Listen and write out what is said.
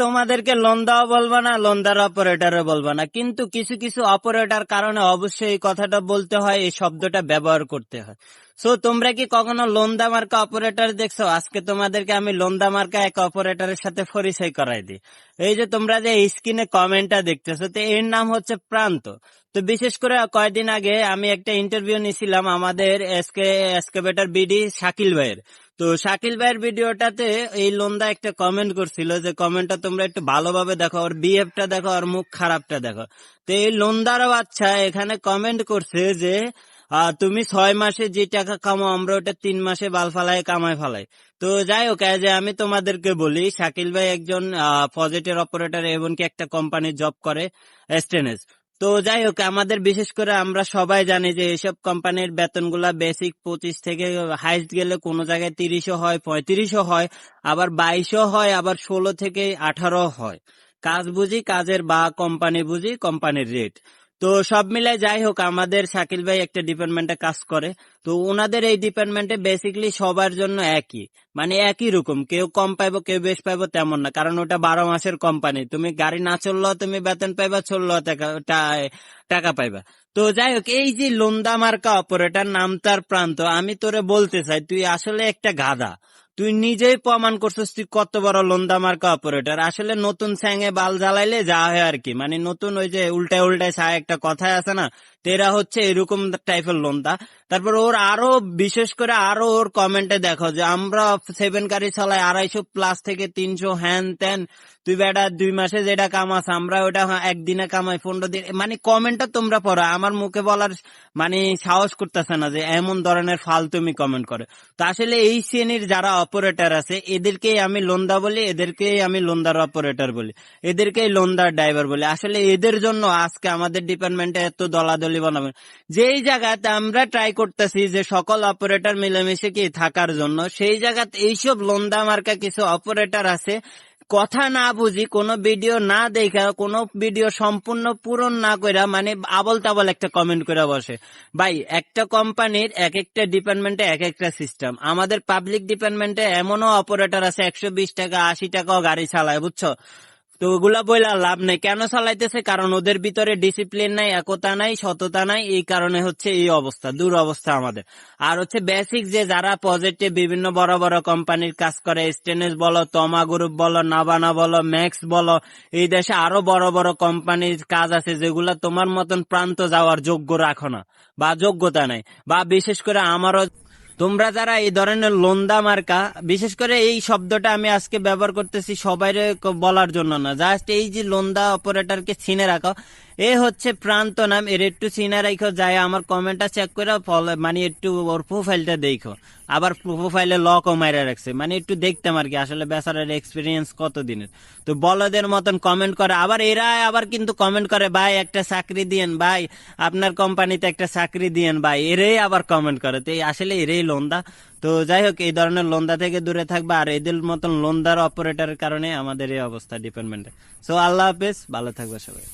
তোমাদেরকে লোন্দাও বলবো না, লোন্দার অপারেটরও বলবো না, কিন্তু কিছু কিছু অপারেটর কারণে অবশ্যই এই কথাটা বলতে হয়, এই শব্দটা ব্যবহার করতে হয়। সো তোমরা কি কখনো লোন্দা মার্কা অপারেটর দেখছো? আজকে তোমাদেরকে আমি লোন্দা মার্কা এক অপারেটরের সাথে পরিচয় করাই দিই। এই যে তোমরা যে স্ক্রিনে কমেন্টটা দেখতেছো, তো এর নাম হচ্ছে প্রান্ত। তো বিশেষ করে কয়েকদিন আগে আমি একটা ইন্টারভিউ নিছিলাম আমাদের এসকেভেটর বিডি শাকিল ভাইয়ের। তো শাকিল ভাইয়ের ভিডিওটাতে এই লোন্দা একটা কমেন্ট করছিল, যে কমেন্টটা তোমরা একটু ভালোভাবে দেখো, ওর বিহেভটা দেখো, ওর মুখ খারাপটা দেখো। তো এই লোন্দার বাচ্চা এখানে কমেন্ট করছে যে তুমি 6 মাসে যে টাকা কামাও আমরা ওটা 3 মাসে বাল ফালাই কামাই ফালাই। তো যাই হোক, যে আমি তোমাদেরকে বলি, শাকিল ভাই একজন প্রজেক্টের অপারেটর এবং কি একটা কোম্পানির জব করে, এস্টেনেস। তো যাই হোক, আমাদের বিশেষ করে আমরা সবাই জানি যে এইসব কোম্পানির বেতনগুলা বেসিক 25 থেকে হাইস্ট গেলে কোনো জায়গায় 30ও হয়, 35ও হয়, আবার 22ও হয়, আবার 16 থেকে 18 হয়। কাজ বুঝি কাজের, বা কোম্পানি বুঝি কোম্পানির রেট। তো সব মিলাই যাই হোক, আমাদের শাকিল ভাই একটা ডিপার্টমেন্টে কাজ করে। তো ওনাদের এই ডিপার্টমেন্টে বেসিকলি সবার জন্য একই, মানে একই রকম, কেউ কম পাইবো কেউ বেশ পাইবো তেমন না, কারণ ওটা 12 মাসের কোম্পানি। তুমি গাড়ি না চললেও তুমি বেতন পাইবা, চললেও টাকা পাইবা। তো যাই হোক, এই যে লোন্দা মার্কা অপারেটর, নাম তার প্রান্ত, আমি তোরে বলতে চাই তুই আসলে একটা গাধা। তুই নিজেই প্রমাণ করছিস তুই কত বড় লোন্দা মার্কা অপারেটর। আসলে নতুন স্যাঙে বাল জ্বালাইলে যা হয় আর কি, মানে নতুন ওই যে উল্টায় উল্টায় ছায় একটা কথাই আছে না, তেরা হচ্ছে এরকম টাইপের লোন্দা। তারপর ওর আরো বিশেষ করে আরো ওর কমেন্টে দেখো যে আমরা 7 গাড়ি চালাই 250 থেকে 300 হ্যান ত্যান, তুই বেটা 2 মাসে যেটা কামাস আমরা ওটা একদিনে কামাই 15 দিন। মানে কমেন্টটা তোমরা পড়ো, আমার মুখে বলার মানে সাহস করতেছে না যে এমন ধরনের ফালতুমি কমেন্ট করে। তো আসলে এই শ্রেণীর যারা অপারেটর আছে এদেরকেই আমি লোন্দা বলি, এদেরকেই আমি লোন্দার অপারেটর বলি, এদেরকেই লোন্দার ড্রাইভার বলি। আসলে এদের জন্য আজকে আমাদের ডিপার্টমেন্টে এত দলাদলি বানাবে। যেই জায়গাতে আমরা ট্রাই করতেছি যে সকল অপারেটর মিলেমিশে কি থাকার জন্য, সেই জায়গাতে এইসব লোন্দা মার্কা কিছু অপারেটর আছে, কথা না বুঝি, কোনো ভিডিও না দেখা, কোনো ভিডিও সম্পূর্ণ পূরণ না কইরা, মানে আবল তাবল একটা কমেন্ট করে বসে। ভাই, একটা কোম্পানির এক একটা ডিপার্টমেন্টে এক একটা সিস্টেম। আমাদের পাবলিক ডিপার্টমেন্টে এমনও অপারেটর আছে 120 টাকা 80 টাকাও গাড়ি চালায়, বুঝছো? তো ওগুলা বইলা লাভ নেই। কেন চালাইতেছে? কারণ ওদের ভিতরে ডিসিপ্লিন নাই, একতা নাই, সততা নাই, এই কারণে হচ্ছে এই অবস্থা, দুরবস্থা আমাদের। আর হচ্ছে বেসিক যে যারা প্রজেক্টে বিভিন্ন বড় বড় কোম্পানির কাজ করে, স্টেনেস বলো, তমা গ্রুপ বলো, নাবানা বলো, ম্যাক্স বলো, এই দেশে আরো বড় বড় কোম্পানির কাজ আছে যেগুলা তোমার মতন প্রান্ত যাওয়ার যোগ্য রাখো না, বা যোগ্যতা নাই। বা বিশেষ করে আমারও, তোমরা যারা এই ধরনের লোন্দা মার্কা, বিশেষ করে এই শব্দটা আমি আজকে ব্যবহার করতেছি সবাইরে বলার জন্য না, জাস্ট এই যে লোন্দা অপারেটরকে চিনে রাখো। এ হচ্ছে প্রান্ত নাম, এর একটু চিনে রাখো, যায় আমার কমেন্টটা চেক করে মানে একটু ওর প্রোফাইলটা দেখো। আবার প্রোফাইলে লকও মাইরা রাখছে, মানে একটু দেখতাম আর কি আসলে বেচারার এক্সপিরিয়েন্স কত দিনের। তো বলদের মতন কমেন্ট করে, আবার এরা আবার কিন্তু কমেন্ট করে, ভাই একটা চাকরি দিয়েন ভাই, আপনার কোম্পানিতে একটা চাকরি দিয়েন ভাই, এরাই আবার কমেন্ট করে। তো আসলে এরাই লোন্দা। তো যাই হোক, এই ধরনের লোন্দা থেকে দূরে থাকবে, আর এদের মতন লোন্দার অপারেটরের কারণে আমাদের এই অবস্থা ডিপার্টমেন্টে। সো আল্লাহ হাফেজ, ভালো থাকবে সবাই।